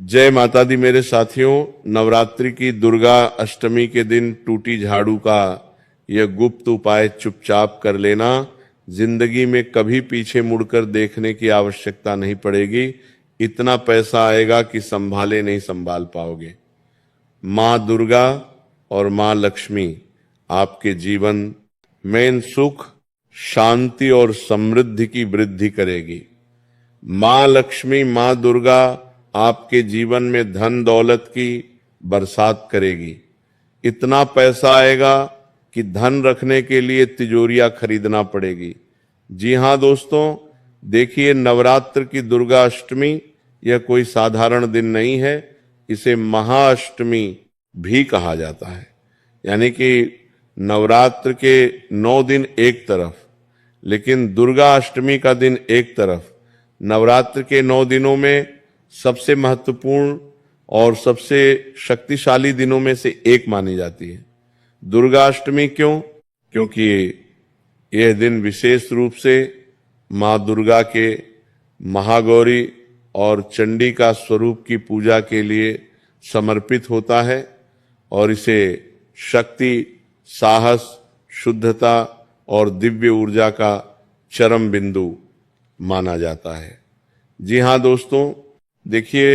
जय माता दी मेरे साथियों। नवरात्रि की दुर्गा अष्टमी के दिन टूटी झाड़ू का यह गुप्त उपाय चुपचाप कर लेना। जिंदगी में कभी पीछे मुड़कर देखने की आवश्यकता नहीं पड़ेगी। इतना पैसा आएगा कि संभाले नहीं संभाल पाओगे। माँ दुर्गा और माँ लक्ष्मी आपके जीवन में सुख, शांति और समृद्धि की वृद्धि करेगी। माँ लक्ष्मी, माँ दुर्गा आपके जीवन में धन दौलत की बरसात करेगी। इतना पैसा आएगा कि धन रखने के लिए तिजोरियां खरीदना पड़ेगी। जी हां दोस्तों, देखिए नवरात्र की दुर्गा अष्टमी यह कोई साधारण दिन नहीं है। इसे महाअष्टमी भी कहा जाता है। यानी कि नवरात्र के 9 दिन एक तरफ, लेकिन दुर्गा अष्टमी का दिन एक तरफ। नवरात्र के 9 दिनों में सबसे महत्वपूर्ण और सबसे शक्तिशाली दिनों में से एक मानी जाती है दुर्गा अष्टमी। क्यों? क्योंकि यह दिन विशेष रूप से माँ दुर्गा के, महागौरी और चंडी का स्वरूप की पूजा के लिए समर्पित होता है और इसे शक्ति, साहस, शुद्धता और दिव्य ऊर्जा का चरम बिंदु माना जाता है। जी हाँ दोस्तों, देखिए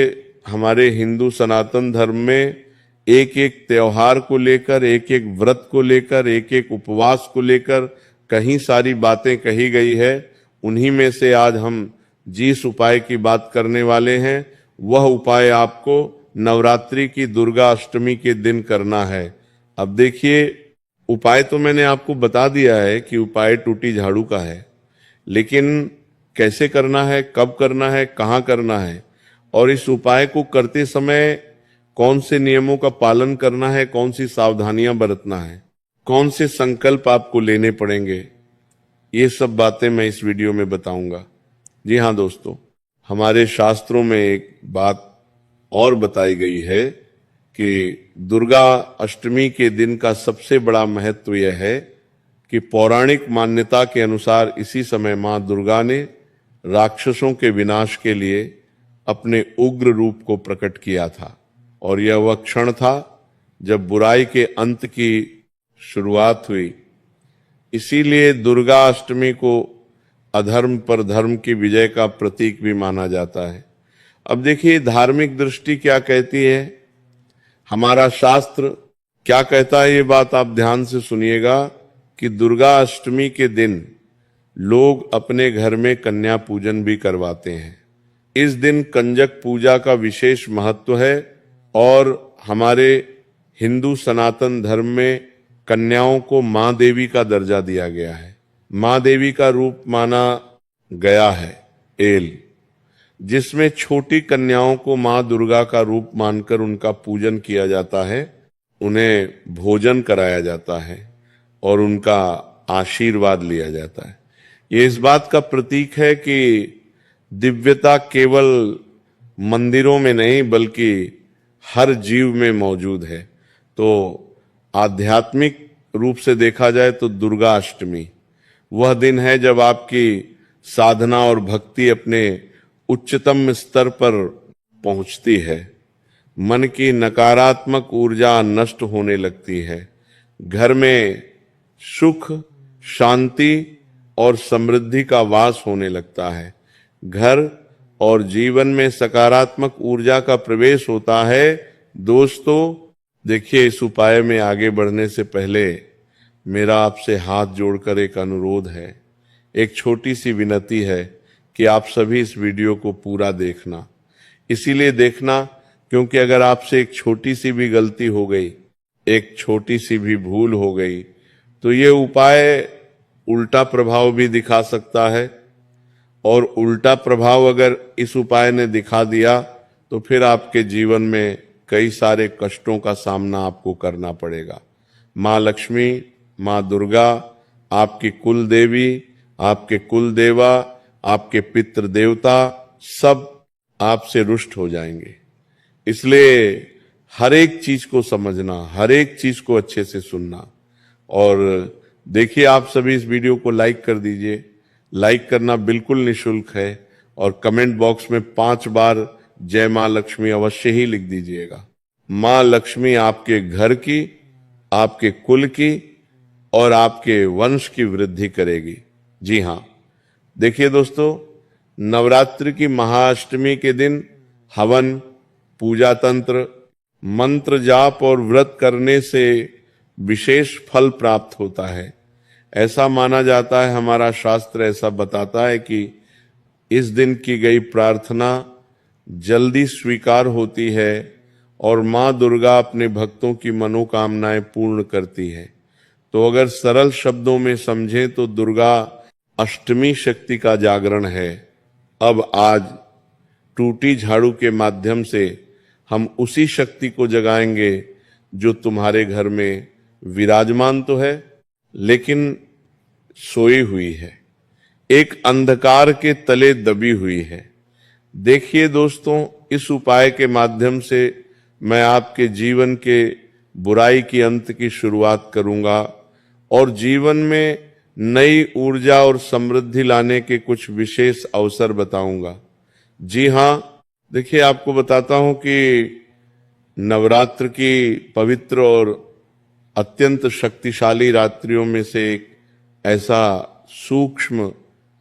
हमारे हिंदू सनातन धर्म में एक एक त्योहार को लेकर, एक एक व्रत को लेकर, एक एक उपवास को लेकर कहीं सारी बातें कही गई है। उन्हीं में से आज हम जिस उपाय की बात करने वाले हैं वह उपाय आपको नवरात्रि की दुर्गा अष्टमी के दिन करना है। अब देखिए, उपाय तो मैंने आपको बता दिया है कि उपाय टूटी झाड़ू का है, लेकिन कैसे करना है, कब करना है, कहाँ करना है और इस उपाय को करते समय कौन से नियमों का पालन करना है, कौन सी सावधानियां बरतना है, कौन से संकल्प आपको लेने पड़ेंगे, ये सब बातें मैं इस वीडियो में बताऊंगा। जी हाँ दोस्तों, हमारे शास्त्रों में एक बात और बताई गई है कि दुर्गा अष्टमी के दिन का सबसे बड़ा महत्व यह है कि पौराणिक मान्यता के अनुसार इसी समय मां दुर्गा ने राक्षसों के विनाश के लिए अपने उग्र रूप को प्रकट किया था और यह वह क्षण था जब बुराई के अंत की शुरुआत हुई। इसीलिए दुर्गा अष्टमी को अधर्म पर धर्म की विजय का प्रतीक भी माना जाता है। अब देखिए धार्मिक दृष्टि क्या कहती है, हमारा शास्त्र क्या कहता है, ये बात आप ध्यान से सुनिएगा कि दुर्गा अष्टमी के दिन लोग अपने घर में कन्या पूजन भी करवाते हैं। इस दिन कंजक पूजा का विशेष महत्व है और हमारे हिंदू सनातन धर्म में कन्याओं को मां देवी का दर्जा दिया गया है। मां देवी का रूप माना गया है एल, जिसमें छोटी कन्याओं को मां दुर्गा का रूप मानकर उनका पूजन किया जाता है, उन्हें भोजन कराया जाता है और उनका आशीर्वाद लिया जाता है। ये इस बात का प्रतीक है कि दिव्यता केवल मंदिरों में नहीं बल्कि हर जीव में मौजूद है। तो आध्यात्मिक रूप से देखा जाए तो दुर्गा अष्टमी वह दिन है जब आपकी साधना और भक्ति अपने उच्चतम स्तर पर पहुंचती है, मन की नकारात्मक ऊर्जा नष्ट होने लगती है, घर में सुख, शांति और समृद्धि का वास होने लगता है, घर और जीवन में सकारात्मक ऊर्जा का प्रवेश होता है। दोस्तों देखिए, इस उपाय में आगे बढ़ने से पहले मेरा आपसे हाथ जोड़कर एक अनुरोध है, एक छोटी सी विनती है कि आप सभी इस वीडियो को पूरा देखना। इसीलिए देखना क्योंकि अगर आपसे एक छोटी सी भी गलती हो गई, एक छोटी सी भी भूल हो गई, तो ये उपाय उल्टा प्रभाव भी दिखा सकता है और उल्टा प्रभाव अगर इस उपाय ने दिखा दिया तो फिर आपके जीवन में कई सारे कष्टों का सामना आपको करना पड़ेगा। माँ लक्ष्मी, माँ दुर्गा आपकी कुल देवी, आपके कुल देवा, आपके पितृ देवता सब आपसे रुष्ट हो जाएंगे। इसलिए हर एक चीज को समझना, हर एक चीज को अच्छे से सुनना। और देखिए, आप सभी इस वीडियो को लाइक कर दीजिए। लाइक करना बिल्कुल निशुल्क है और कमेंट बॉक्स में 5 बार जय मां लक्ष्मी अवश्य ही लिख दीजिएगा। मां लक्ष्मी आपके घर की, आपके कुल की और आपके वंश की वृद्धि करेगी। जी हां, देखिए दोस्तों, नवरात्रि की महाअष्टमी के दिन हवन, पूजा तंत्र, मंत्र जाप और व्रत करने से विशेष फल प्राप्त होता है। ऐसा माना जाता है, हमारा शास्त्र ऐसा बताता है कि इस दिन की गई प्रार्थना जल्दी स्वीकार होती है और मां दुर्गा अपने भक्तों की मनोकामनाएं पूर्ण करती है। तो अगर सरल शब्दों में समझें तो दुर्गा अष्टमी शक्ति का जागरण है। अब आज टूटी झाड़ू के माध्यम से हम उसी शक्ति को जगाएंगे जो तुम्हारे घर में विराजमान तो है लेकिन सोई हुई है, एक अंधकार के तले दबी हुई है। देखिए दोस्तों, इस उपाय के माध्यम से मैं आपके जीवन के बुराई की अंत की शुरुआत करूंगा और जीवन में नई ऊर्जा और समृद्धि लाने के कुछ विशेष अवसर बताऊंगा। जी हां, देखिए आपको बताता हूं कि नवरात्र की पवित्र और अत्यंत शक्तिशाली रात्रियों में से एक ऐसा सूक्ष्म,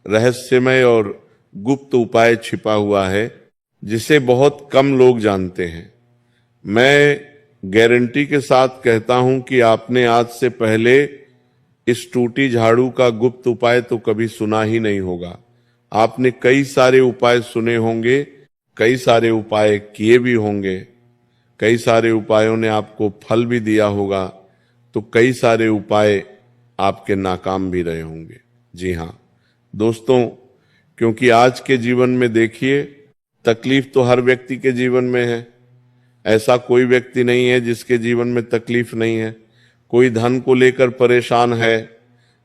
रहस्यमय और गुप्त उपाय छिपा हुआ है जिसे बहुत कम लोग जानते हैं। मैं गारंटी के साथ कहता हूं कि आपने आज से पहले इस टूटी झाड़ू का गुप्त उपाय तो कभी सुना ही नहीं होगा। आपने कई सारे उपाय सुने होंगे, कई सारे उपाय किए भी होंगे, कई सारे उपायों ने आपको फल भी दिया होगा, तो कई सारे उपाय आपके नाकाम भी रहे होंगे। जी हां दोस्तों, क्योंकि आज के जीवन में देखिए, तकलीफ तो हर व्यक्ति के जीवन में है। ऐसा कोई व्यक्ति नहीं है जिसके जीवन में तकलीफ नहीं है। कोई धन को लेकर परेशान है,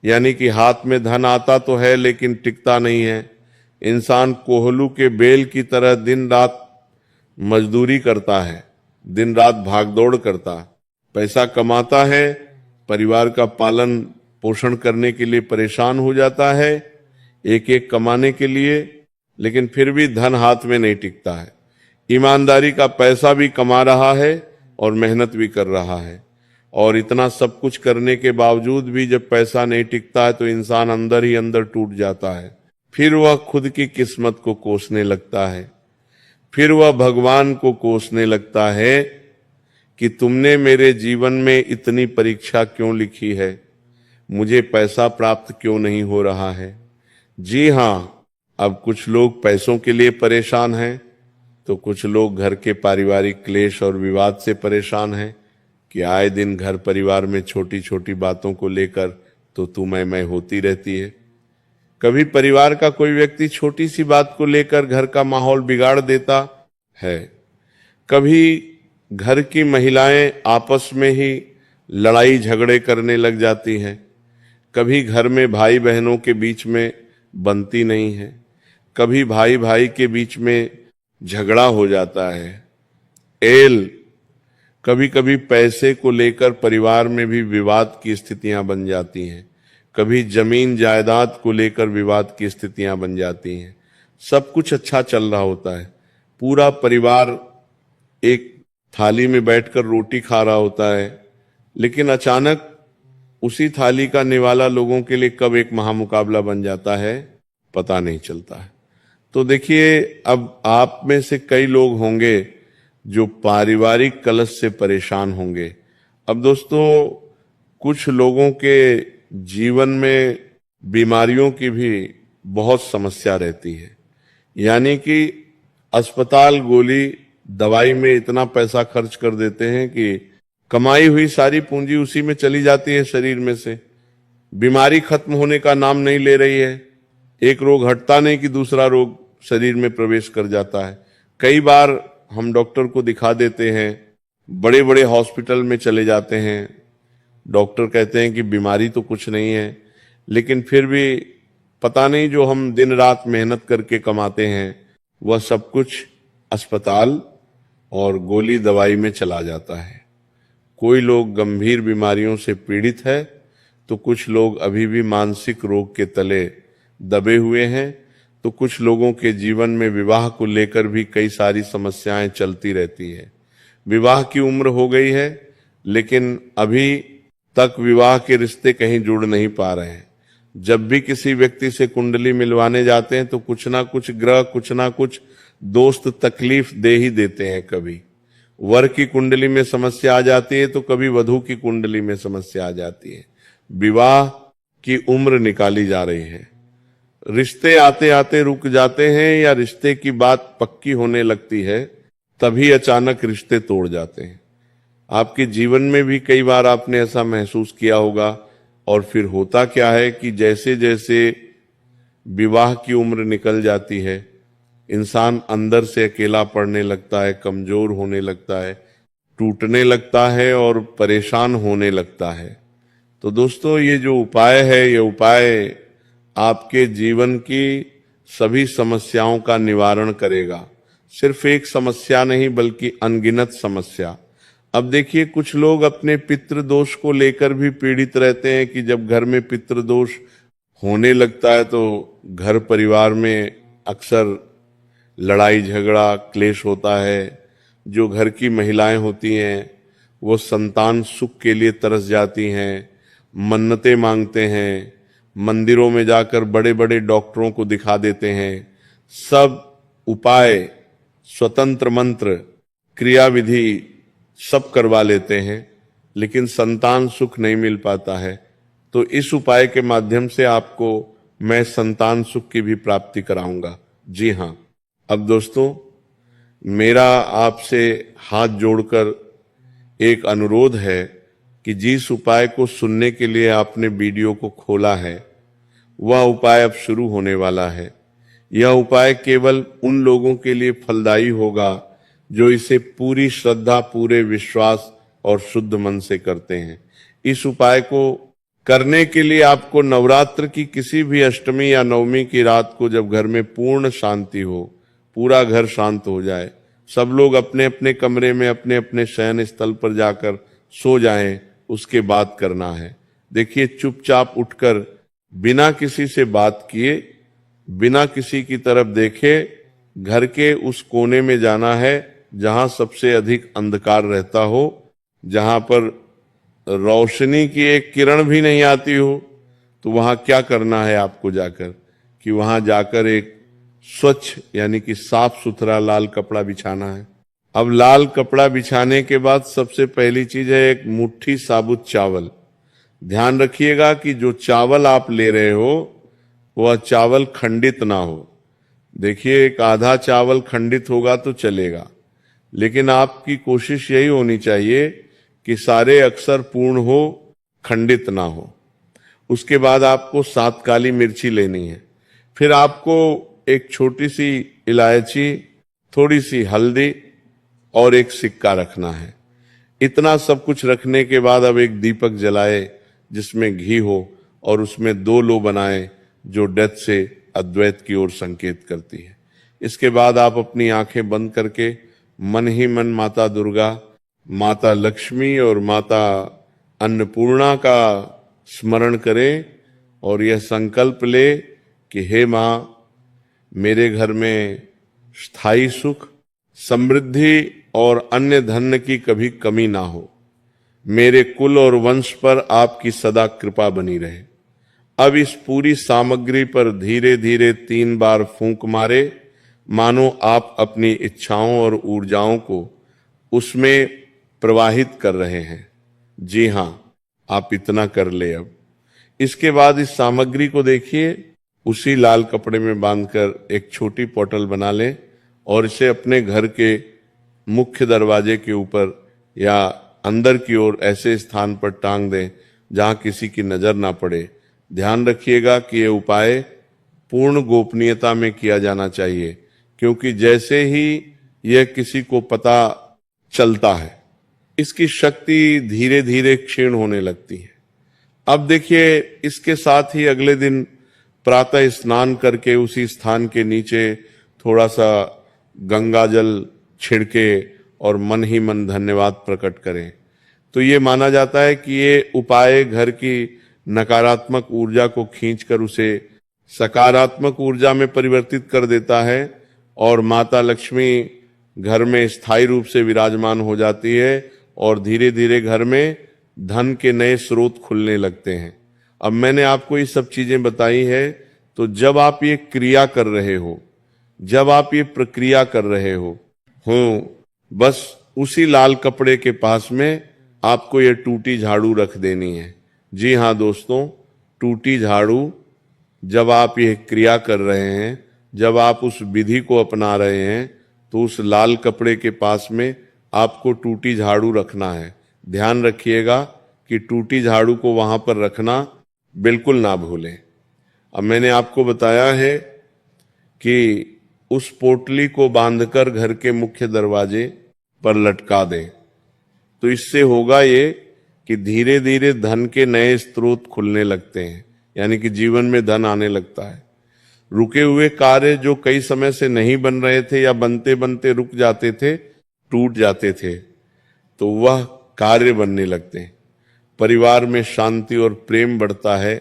यानी कि हाथ में धन आता तो है लेकिन टिकता नहीं है। इंसान कोहलू के बेल की तरह दिन रात मजदूरी करता है, दिन रात भागदौड़ करता, पैसा कमाता है, परिवार का पालन पोषण करने के लिए परेशान हो जाता है, एक एक कमाने के लिए, लेकिन फिर भी धन हाथ में नहीं टिकता है। ईमानदारी का पैसा भी कमा रहा है और मेहनत भी कर रहा है, और इतना सब कुछ करने के बावजूद भी जब पैसा नहीं टिकता है तो इंसान अंदर ही अंदर टूट जाता है। फिर वह खुद की किस्मत को कोसने लगता है, फिर वह भगवान को कोसने लगता है कि तुमने मेरे जीवन में इतनी परीक्षा क्यों लिखी है, मुझे पैसा प्राप्त क्यों नहीं हो रहा है। जी हां, अब कुछ लोग पैसों के लिए परेशान हैं, तो कुछ लोग घर के पारिवारिक क्लेश और विवाद से परेशान हैं कि आए दिन घर परिवार में छोटी छोटी बातों को लेकर तो तू मैं होती रहती है। कभी परिवार का कोई व्यक्ति छोटी सी बात को लेकर घर का माहौल बिगाड़ देता है। कभी घर की महिलाएं आपस में ही लड़ाई झगड़े करने लग जाती हैं। कभी घर में भाई बहनों के बीच में बनती नहीं है, कभी भाई भाई के बीच में झगड़ा हो जाता है। कभी कभी पैसे को लेकर परिवार में भी विवाद की स्थितियां बन जाती हैं, कभी जमीन जायदाद को लेकर विवाद की स्थितियां बन जाती हैं। सब कुछ अच्छा चल रहा होता है, पूरा परिवार एक थाली में बैठकर रोटी खा रहा होता है, लेकिन अचानक उसी थाली का निवाला लोगों के लिए कब एक महामुकाबला बन जाता है पता नहीं चलता है। तो देखिए, अब आप में से कई लोग होंगे जो पारिवारिक कलह से परेशान होंगे। अब दोस्तों, कुछ लोगों के जीवन में बीमारियों की भी बहुत समस्या रहती है, यानी कि अस्पताल, गोली, दवाई में इतना पैसा खर्च कर देते हैं कि कमाई हुई सारी पूंजी उसी में चली जाती है शरीर में से। बीमारी खत्म होने का नाम नहीं ले रही है, एक रोग हटता नहीं कि दूसरा रोग शरीर में प्रवेश कर जाता है। कई बार हम डॉक्टर को दिखा देते हैं, बड़े बड़े हॉस्पिटल में चले जाते हैं, डॉक्टर कहते हैं कि बीमारी तो कुछ नहीं है, लेकिन फिर भी पता नहीं जो हम दिन रात मेहनत करके कमाते हैं वह सब कुछ अस्पताल और गोली दवाई में चला जाता है। कोई लोग गंभीर बीमारियों से पीड़ित है तो कुछ लोग अभी भी मानसिक रोग के तले दबे हुए हैं। तो कुछ लोगों के जीवन में विवाह को लेकर भी कई सारी समस्याएं चलती रहती है। विवाह की उम्र हो गई है, लेकिन अभी तक विवाह के रिश्ते कहीं जुड़ नहीं पा रहे हैं। जब भी किसी व्यक्ति से कुंडली मिलवाने जाते हैं तो कुछ ना कुछ ग्रह, कुछ ना कुछ दोस्त तकलीफ दे ही देते हैं। कभी वर की कुंडली में समस्या आ जाती है तो कभी वधू की कुंडली में समस्या आ जाती है। विवाह की उम्र निकाली जा रही है, रिश्ते आते आते रुक जाते हैं, या रिश्ते की बात पक्की होने लगती है तभी अचानक रिश्ते तोड़ जाते हैं। आपके जीवन में भी कई बार आपने ऐसा महसूस किया होगा। और फिर होता क्या है कि जैसे जैसे विवाह की उम्र निकल जाती है, इंसान अंदर से अकेला पड़ने लगता है, कमजोर होने लगता है, टूटने लगता है और परेशान होने लगता है। तो दोस्तों, ये जो उपाय है, ये उपाय आपके जीवन की सभी समस्याओं का निवारण करेगा। सिर्फ एक समस्या नहीं, बल्कि अनगिनत समस्या। अब देखिए, कुछ लोग अपने पितृदोष को लेकर भी पीड़ित रहते हैं कि जब घर में पितृदोष होने लगता है तो घर परिवार में अक्सर लड़ाई झगड़ा क्लेश होता है। जो घर की महिलाएं होती हैं वो संतान सुख के लिए तरस जाती हैं, मन्नतें मांगते हैं, मंदिरों में जाकर बड़े बड़े डॉक्टरों को दिखा देते हैं, सब उपाय, स्वतंत्र मंत्र, क्रिया विधि सब करवा लेते हैं, लेकिन संतान सुख नहीं मिल पाता है। तो इस उपाय के माध्यम से आपको मैं संतान सुख की भी प्राप्ति कराऊंगा। जी हाँ। अब दोस्तों, मेरा आपसे हाथ जोड़कर एक अनुरोध है कि जिस उपाय को सुनने के लिए आपने वीडियो को खोला है, वह उपाय अब शुरू होने वाला है। यह उपाय केवल उन लोगों के लिए फलदायी होगा जो इसे पूरी श्रद्धा, पूरे विश्वास और शुद्ध मन से करते हैं। इस उपाय को करने के लिए आपको नवरात्र की किसी भी अष्टमी या नवमी की रात को, जब घर में पूर्ण शांति हो, पूरा घर शांत हो जाए, सब लोग अपने अपने कमरे में अपने अपने शयन स्थल पर जाकर सो जाएं, उसके बाद करना है। देखिए, चुपचाप उठकर बिना किसी से बात किए, बिना किसी की तरफ देखे, घर के उस कोने में जाना है जहां सबसे अधिक अंधकार रहता हो, जहां पर रोशनी की एक किरण भी नहीं आती हो। तो वहां क्या करना है आपको जाकर, कि वहां जाकर एक स्वच्छ यानी कि साफ सुथरा लाल कपड़ा बिछाना है। अब लाल कपड़ा बिछाने के बाद सबसे पहली चीज है एक मुट्ठी साबुत चावल। ध्यान रखिएगा कि जो चावल आप ले रहे हो वह चावल खंडित ना हो। देखिए, एक आधा चावल खंडित होगा तो चलेगा, लेकिन आपकी कोशिश यही होनी चाहिए कि सारे अक्षर पूर्ण हो, खंडित ना हो। उसके बाद आपको 7 काली मिर्ची लेनी है। फिर आपको एक छोटी सी इलायची, थोड़ी सी हल्दी और एक सिक्का रखना है। इतना सब कुछ रखने के बाद अब एक दीपक जलाए जिसमें घी हो और उसमें 2 लो बनाए जो डेथ से अद्वैत की ओर संकेत करती है। इसके बाद आप अपनी आंखें बंद करके मन ही मन माता दुर्गा, माता लक्ष्मी और माता अन्नपूर्णा का स्मरण करें और यह संकल्प ले कि हे मां, मेरे घर में स्थायी सुख, समृद्धि और अन्य धन की कभी कमी ना हो। मेरे कुल और वंश पर आपकी सदा कृपा बनी रहे। अब इस पूरी सामग्री पर धीरे धीरे 3 बार फूंक मारे, मानो आप अपनी इच्छाओं और ऊर्जाओं को उसमें प्रवाहित कर रहे हैं। जी हां, आप इतना कर ले। अब इसके बाद इस सामग्री को देखिए, उसी लाल कपड़े में बांधकर एक छोटी बोतल बना लें और इसे अपने घर के मुख्य दरवाजे के ऊपर या अंदर की ओर ऐसे स्थान पर टांग दें जहां किसी की नजर ना पड़े। ध्यान रखिएगा कि यह उपाय पूर्ण गोपनीयता में किया जाना चाहिए, क्योंकि जैसे ही यह किसी को पता चलता है, इसकी शक्ति धीरे धीरे क्षीण होने लगती है। अब देखिए, इसके साथ ही अगले दिन प्रातः स्नान करके उसी स्थान के नीचे थोड़ा सा गंगा जल छिड़के और मन ही मन धन्यवाद प्रकट करें। तो ये माना जाता है कि ये उपाय घर की नकारात्मक ऊर्जा को खींचकर उसे सकारात्मक ऊर्जा में परिवर्तित कर देता है और माता लक्ष्मी घर में स्थायी रूप से विराजमान हो जाती है और धीरे धीरे घर में धन के नए स्रोत खुलने लगते हैं। अब मैंने आपको ये सब चीजें बताई है, तो जब आप ये क्रिया कर रहे हो, जब आप ये प्रक्रिया कर रहे हो बस उसी लाल कपड़े के पास में आपको ये टूटी झाड़ू रख देनी है। जी हाँ दोस्तों, टूटी झाड़ू जब आप ये क्रिया कर रहे हैं, जब आप उस विधि को अपना रहे हैं, तो उस लाल कपड़े के पास में आपको टूटी झाड़ू रखना है। ध्यान रखिएगा कि टूटी झाड़ू को वहां पर रखना बिल्कुल ना भूलें। अब मैंने आपको बताया है कि उस पोटली को बांधकर घर के मुख्य दरवाजे पर लटका दें, तो इससे होगा ये कि धीरे धीरे धन के नए स्रोत खुलने लगते हैं, यानी कि जीवन में धन आने लगता है। रुके हुए कार्य जो कई समय से नहीं बन रहे थे या बनते बनते रुक जाते थे, टूट जाते थे, तो वह कार्य बनने लगते हैं। परिवार में शांति और प्रेम बढ़ता है।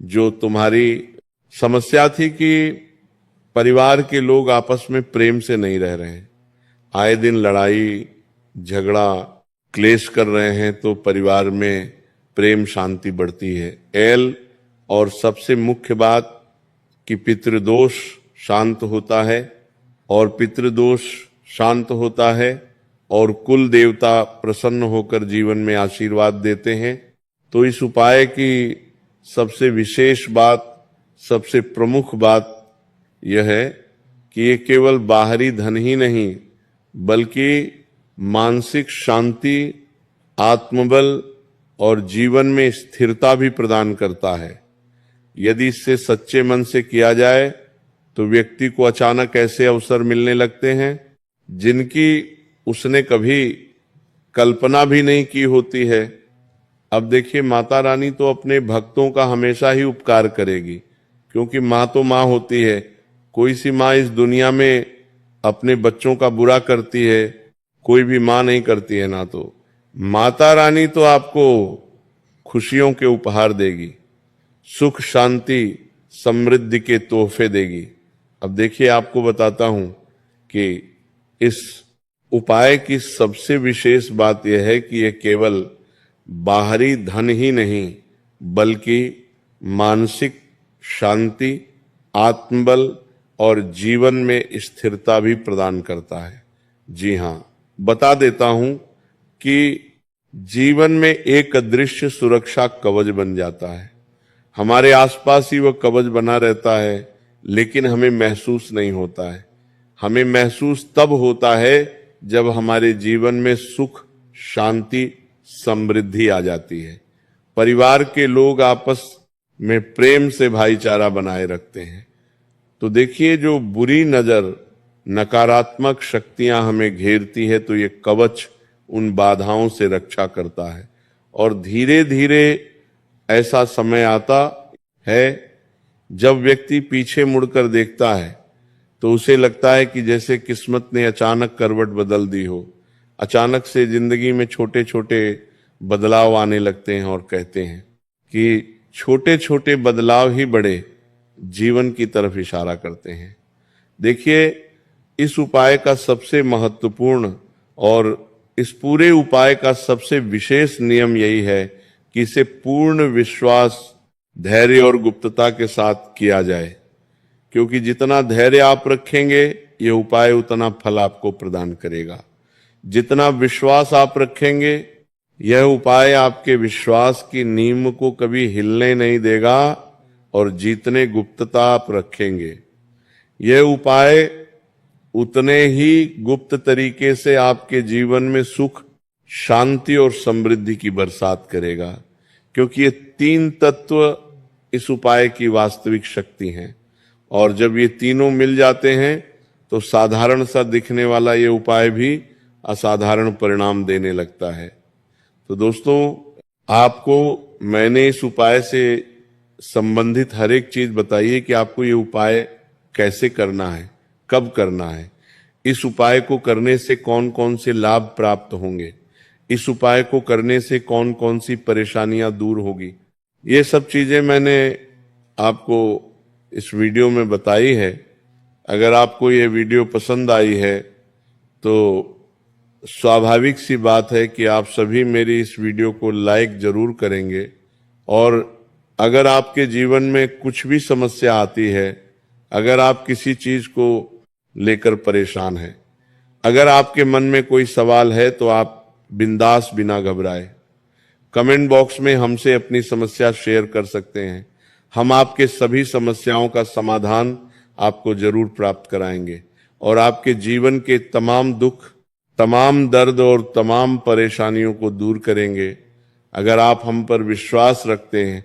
जो तुम्हारी समस्या थी कि परिवार के लोग आपस में प्रेम से नहीं रह रहे हैं, आए दिन लड़ाई झगड़ा क्लेश कर रहे हैं, तो परिवार में प्रेम शांति बढ़ती है। और सबसे मुख्य बात कि पितृदोष शांत होता है, और पितृदोष शांत होता है और कुल देवता प्रसन्न होकर जीवन में आशीर्वाद देते हैं। तो इस उपाय की सबसे विशेष बात, सबसे प्रमुख बात यह है कि ये केवल बाहरी धन ही नहीं, बल्कि मानसिक शांति, आत्मबल और जीवन में स्थिरता भी प्रदान करता है। यदि इससे सच्चे मन से किया जाए तो व्यक्ति को अचानक ऐसे अवसर मिलने लगते हैं जिनकी उसने कभी कल्पना भी नहीं की होती है। अब देखिए, माता रानी तो अपने भक्तों का हमेशा ही उपकार करेगी, क्योंकि माँ तो माँ होती है। कोई सी माँ इस दुनिया में अपने बच्चों का बुरा करती है? कोई भी माँ नहीं करती है ना। तो माता रानी तो आपको खुशियों के उपहार देगी, सुख शांति समृद्धि के तोहफे देगी। अब देखिए, आपको बताता हूं कि इस उपाय की सबसे विशेष बात यह है कि यह केवल बाहरी धन ही नहीं, बल्कि मानसिक शांति, आत्मबल और जीवन में स्थिरता भी प्रदान करता है। जी हां, बता देता हूं कि जीवन में एक अदृश्य सुरक्षा कवच बन जाता है। हमारे आसपास ही वह कवच बना रहता है, लेकिन हमें महसूस नहीं होता है। हमें महसूस तब होता है जब हमारे जीवन में सुख, शांति, समृद्धि आ जाती है। परिवार के लोग आपस में प्रेम से भाईचारा बनाए रखते हैं। तो देखिए, जो बुरी नजर, नकारात्मक शक्तियां हमें घेरती है, तो ये कवच उन बाधाओं से रक्षा करता है। और धीरे धीरे ऐसा समय आता है जब व्यक्ति पीछे मुड़कर देखता है तो उसे लगता है कि जैसे किस्मत ने अचानक करवट बदल दी हो। अचानक से जिंदगी में छोटे छोटे बदलाव आने लगते हैं, और कहते हैं कि छोटे छोटे बदलाव ही बड़े जीवन की तरफ इशारा करते हैं। देखिए, इस उपाय का सबसे महत्वपूर्ण और इस पूरे उपाय का सबसे विशेष नियम यही है कि इसे पूर्ण विश्वास, धैर्य और गुप्तता के साथ किया जाए, क्योंकि जितना धैर्य आप रखेंगे ये उपाय उतना फल आपको प्रदान करेगा। जितना विश्वास आप रखेंगे, यह उपाय आपके विश्वास की नींव को कभी हिलने नहीं देगा। और जितने गुप्तता आप रखेंगे, यह उपाय उतने ही गुप्त तरीके से आपके जीवन में सुख, शांति और समृद्धि की बरसात करेगा, क्योंकि ये तीन तत्व इस उपाय की वास्तविक शक्ति हैं। और जब ये तीनों मिल जाते हैं तो साधारण सा दिखने वाला ये उपाय भी असाधारण परिणाम देने लगता है। तो दोस्तों, आपको मैंने इस उपाय से संबंधित हर एक चीज बताई है कि आपको ये उपाय कैसे करना है, कब करना है, इस उपाय को करने से कौन कौन से लाभ प्राप्त होंगे, इस उपाय को करने से कौन कौन सी परेशानियां दूर होगी। ये सब चीजें मैंने आपको इस वीडियो में बताई है। अगर आपको ये वीडियो पसंद आई है तो स्वाभाविक सी बात है कि आप सभी मेरी इस वीडियो को लाइक जरूर करेंगे। और अगर आपके जीवन में कुछ भी समस्या आती है, अगर आप किसी चीज को लेकर परेशान हैं, अगर आपके मन में कोई सवाल है तो आप बिंदास बिना घबराए कमेंट बॉक्स में हमसे अपनी समस्या शेयर कर सकते हैं। हम आपके सभी समस्याओं का समाधान आपको जरूर प्राप्त कराएंगे और आपके जीवन के तमाम दुख, तमाम दर्द और तमाम परेशानियों को दूर करेंगे। अगर आप हम पर विश्वास रखते हैं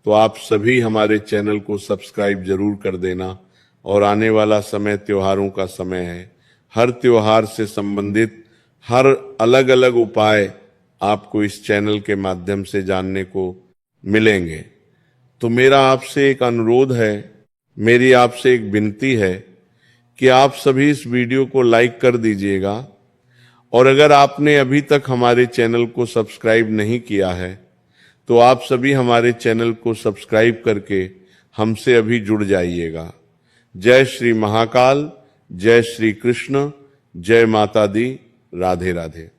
तो आप सभी हमारे चैनल को सब्सक्राइब जरूर कर देना। और आने वाला समय त्योहारों का समय है। हर त्योहार से संबंधित हर अलग अलग उपाय आपको इस चैनल के माध्यम से जानने को मिलेंगे। तो मेरा आपसे एक अनुरोध है, मेरी आपसे एक विनती है कि आप सभी इस वीडियो को लाइक कर दीजिएगा। और अगर आपने अभी तक हमारे चैनल को सब्सक्राइब नहीं किया है तो आप सभी हमारे चैनल को सब्सक्राइब करके हमसे अभी जुड़ जाइएगा। जय श्री महाकाल, जय श्री कृष्ण, जय माता दी, राधे राधे।